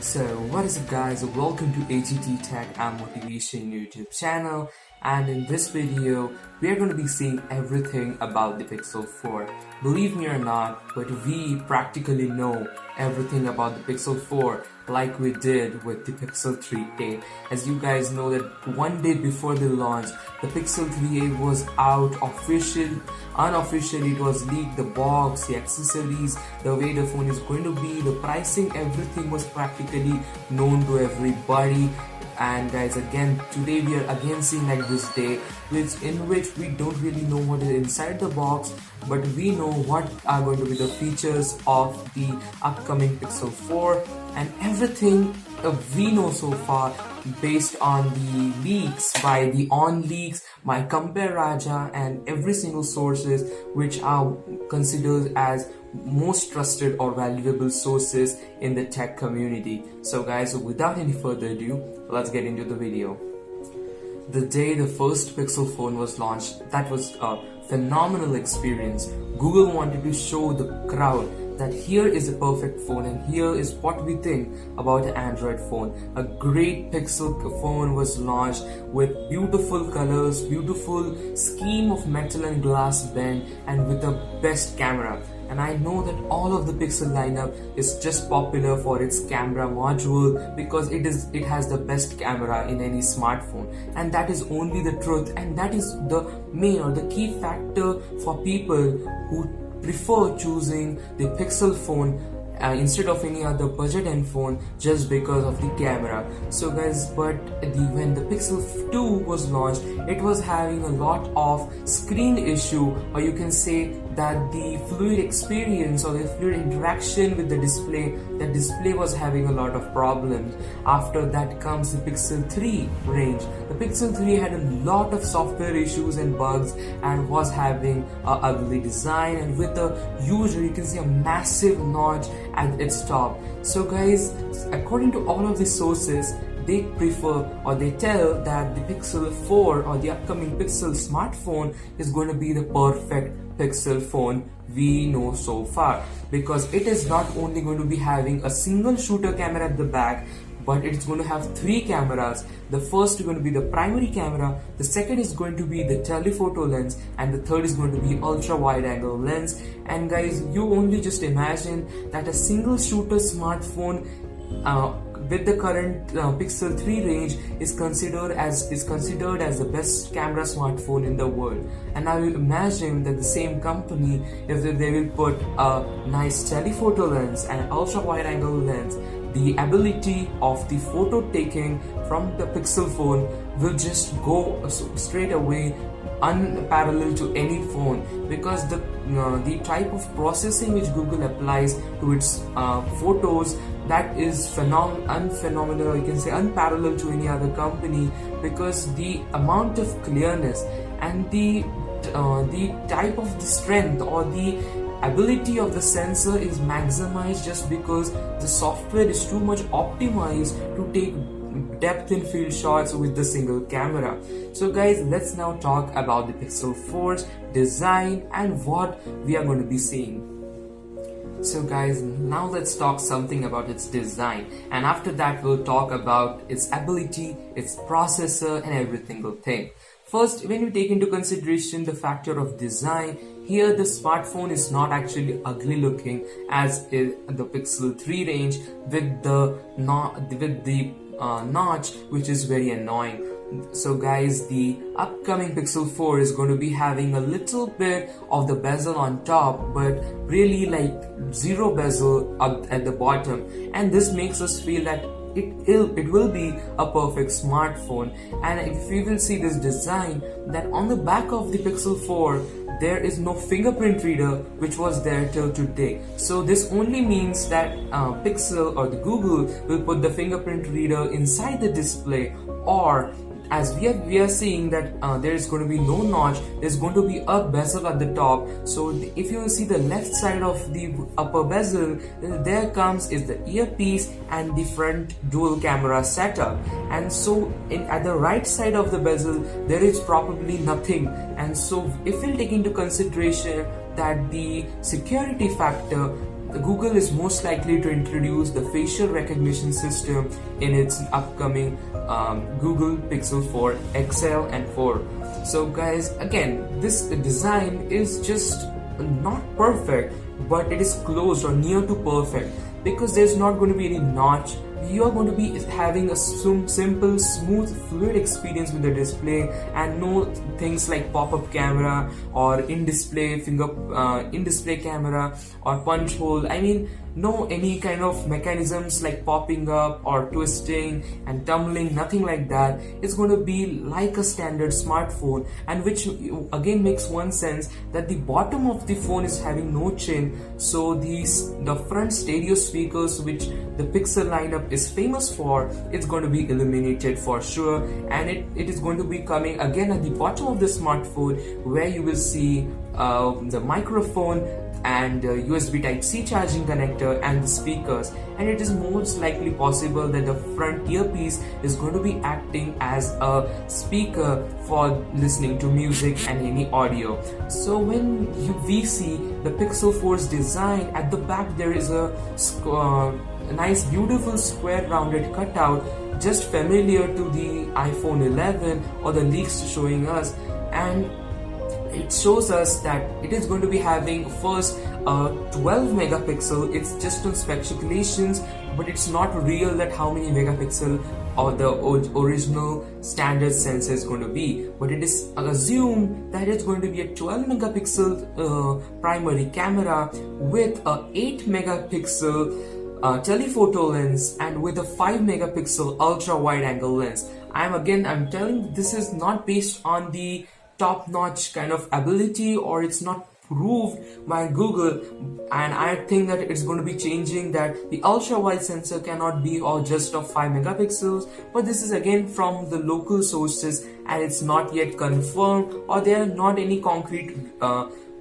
So what is up guys, welcome to AGT Tech and Motivation YouTube channel, and in this video we are going to be seeing everything about the Pixel 4. Believe me or not, but we practically know everything about the Pixel 4 like we did with the Pixel 3a. As you guys know that one day before the launch, the Pixel 3a was out unofficially it was leaked, the box, the accessories, the way the phone is going to be, the pricing, everything was practically known to everybody. And guys, again today we are again seeing like this day in which we don't really know what is inside the box, but we know what are going to be the features of the upcoming Pixel 4 and everything we know so far based on the leaks by the On Leaks, by Compare Raja, and every single sources which are considered as most trusted or valuable sources in the tech community. So guys, without any further ado, let's get into the video. The day the first Pixel phone was launched, that was a phenomenal experience. Google wanted to show the crowd that here is a perfect phone and here is what we think about an Android phone. A great Pixel phone was launched with beautiful colors, beautiful scheme of metal and glass bend, and with the best camera. And I know that all of the Pixel lineup is just popular for its camera module because it has the best camera in any smartphone, and that is only the truth, and that is the main or the key factor for people who prefer choosing the Pixel phone instead of any other budget end phone just because of the camera. So guys, but when the Pixel 2 was launched, it was having a lot of screen issue, or you can say that the fluid experience or the fluid interaction with the display was having a lot of problems. After that comes the Pixel 3 range. The Pixel 3 had a lot of software issues and bugs and was having a ugly design and with a huge, you can see a massive notch at its top. So guys, according to all of these sources, they prefer or they tell that the Pixel 4 or the upcoming Pixel smartphone is going to be the perfect Pixel phone we know so far, because it is not only going to be having a single shooter camera at the back, but it's going to have three cameras. The first is going to be the primary camera, the second is going to be the telephoto lens, and the third is going to be ultra wide angle lens. And guys, you only just imagine that a single shooter smartphone with the current Pixel 3 range is considered as the best camera smartphone in the world. And now you imagine that the same company, if they will put a nice telephoto lens and ultra wide angle lens, the ability of the photo taking from the Pixel phone will just go straight away unparalleled to any phone, because the type of processing which Google applies to its photos, that is phenomenal, you can say unparalleled to any other company, because the amount of clearness and the type of the strength or the ability of the sensor is maximized just because the software is too much optimized to take depth in field shots with the single camera. So guys, let's now talk about the Pixel 4's design and what we are going to be seeing. So guys, now let's talk something about its design, and after that we'll talk about its ability, its processor, and every single thing. First, when you take into consideration the factor of design, here the smartphone is not actually ugly looking as in the Pixel 3 range with the notch, which is very annoying. So guys, the upcoming Pixel 4 is going to be having a little bit of the bezel on top, but really like zero bezel at the bottom, and this makes us feel that it will be a perfect smartphone. And if we will see this design, that on the back of the Pixel 4 there is no fingerprint reader which was there till today. So this only means that Pixel or the Google will put the fingerprint reader inside the display, or as we are seeing that there is going to be no notch, there's going to be a bezel at the top. So if you see the left side of the upper bezel, there comes is the earpiece and the front dual camera setup. And so at the right side of the bezel there is probably nothing. And so if we'll take into consideration that the security factor Google is most likely to introduce the facial recognition system in its upcoming Google Pixel 4 XL and 4. So guys, again, this design is just not perfect, but it is close or near to perfect, because there's not going to be any notch. You are going to be having a simple, smooth, fluid experience with the display, and no things like pop-up camera or in-display camera or punch hole. I mean, no any kind of mechanisms like popping up or twisting and tumbling, nothing like that. It's going to be like a standard smartphone, and which again makes one sense that the bottom of the phone is having no chin, so the front stereo speakers which the Pixel lineup is famous for, it's going to be eliminated for sure, and it is going to be coming again at the bottom of the smartphone, where you will see the microphone and USB Type-C charging connector and the speakers. And it is most likely possible that the front earpiece is going to be acting as a speaker for listening to music and any audio. So when we see the Pixel 4's design, at the back there is a nice beautiful square rounded cutout, just familiar to the iPhone 11 or the leaks showing us, and it shows us that it is going to be having first 12 megapixel. It's just on speculations, but it's not real that how many megapixel or the original standard sensor is going to be, but it is assumed that it's going to be a 12 megapixel primary camera with a 8 megapixel telephoto lens and with a 5 megapixel ultra wide angle lens. I'm telling this is not based on the top-notch kind of ability, or it's not proved by Google, and I think that it's going to be changing, that the ultra-wide sensor cannot be or just of 5 megapixels, but this is again from the local sources and it's not yet confirmed, or there are not any concrete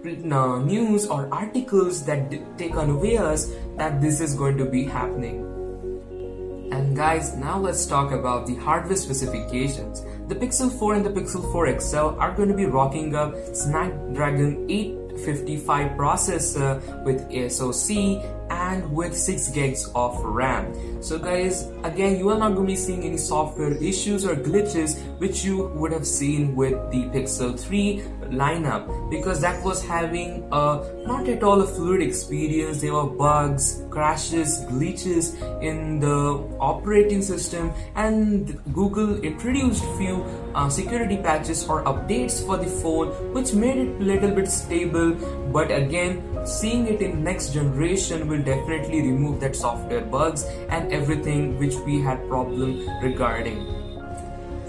news or articles that take away us that this is going to be happening. And guys, now let's talk about the hardware specifications. The Pixel 4 and the Pixel 4 XL are going to be rocking a Snapdragon 855 processor with SoC and with 6 gigs of RAM. So guys, again, you are not going to be seeing any software issues or glitches which you would have seen with the Pixel 3 lineup, because that was having not at all a fluid experience. There were bugs, crashes, glitches in the operating system, and Google introduced few security patches or updates for the phone which made it a little bit stable, but again, seeing it in next generation will definitely remove that software bugs and everything which we had problem regarding.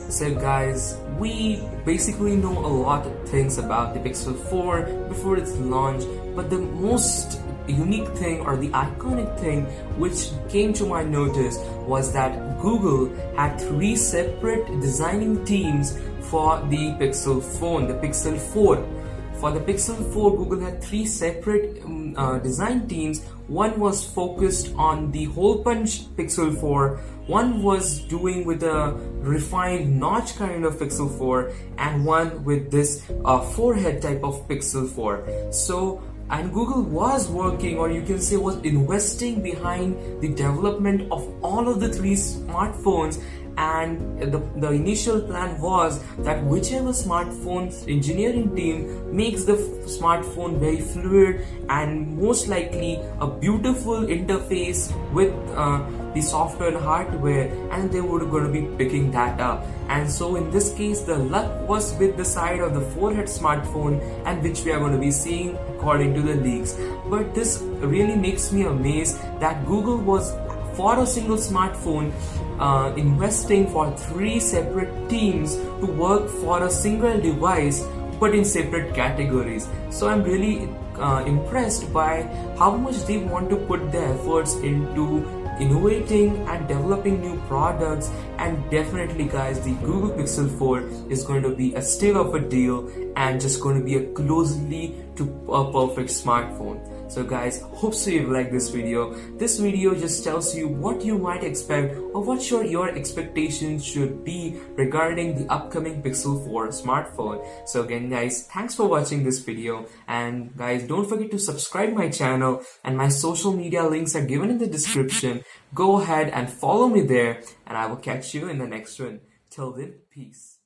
So guys, we basically know a lot of things about the Pixel 4 before its launch, but the most unique thing or the iconic thing which came to my notice was that Google had 3 separate designing teams for the Pixel phone, the Pixel 4. For the Pixel 4, Google had 3 separate design teams. One was focused on the hole punch Pixel 4, one was doing with a refined notch kind of Pixel 4, and one with this forehead type of Pixel 4. So, and Google was working, or you can say was investing behind the development of all of the 3 smartphones, and the initial plan was that whichever smartphone's engineering team makes the smartphone very fluid and most likely a beautiful interface with the software and hardware, and they were going to be picking that up. And so in this case, the luck was with the side of the forehead smartphone, and which we are going to be seeing according to the leaks. But this really makes me amazed that Google was, for a single smartphone, investing for 3 separate teams to work for a single device but in separate categories. So I'm really impressed by how much they want to put their efforts into innovating and developing new products. And definitely guys, the Google Pixel 4 is going to be a steal of a deal and just going to be a closely to a perfect smartphone. So guys, hope so you've liked this video. This video just tells you what you might expect or what your expectations should be regarding the upcoming Pixel 4 smartphone. So again guys, thanks for watching this video, and guys, don't forget to subscribe my channel, and my social media links are given in the description. Go ahead and follow me there, and I will catch you in the next one. Till then, peace.